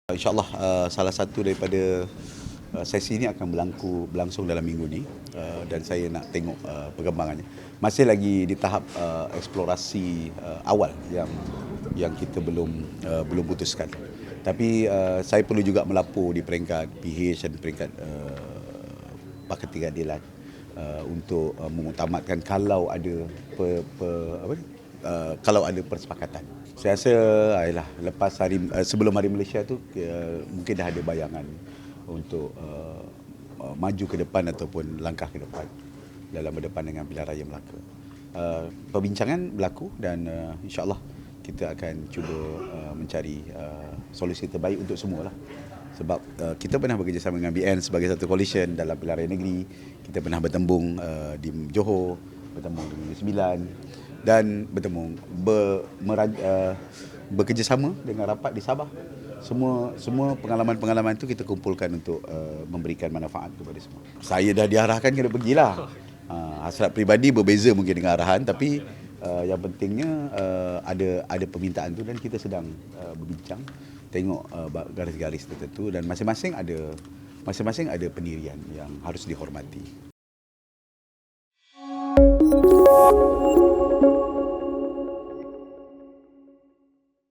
InsyaAllah salah satu daripada sesi ini akan berlangsung dalam minggu ni dan saya nak tengok perkembangannya. Masih lagi di tahap eksplorasi awal yang kita belum putuskan. Tapi saya perlu juga melapor di peringkat PH dan peringkat Pakar Tingkatan untuk mengutamatkan kalau ada kalau ada persepakatan. Saya rasa lepas sebelum Hari Malaysia tu mungkin dah ada bayangan untuk maju ke depan ataupun langkah ke depan dalam berdepan dengan Pilihan Raya Melaka. Perbincangan berlaku dan insya-Allah kita akan cuba mencari solusi terbaik untuk semualah. Sebab kita pernah bekerjasama dengan BN sebagai satu coalition dalam Pilihan Raya Negeri. Kita pernah bertembung di Johor, bertembung di Negeri Sembilan dan bekerjasama dengan rapat di Sabah. Semua pengalaman-pengalaman itu kita kumpulkan untuk memberikan manfaat kepada semua. Saya dah diarahkan kena pergilah. Hasrat peribadi berbeza mungkin dengan arahan, tapi yang pentingnya ada permintaan tu dan kita sedang berbincang, tengok garis-garis tertentu dan masing-masing ada pendirian yang harus dihormati.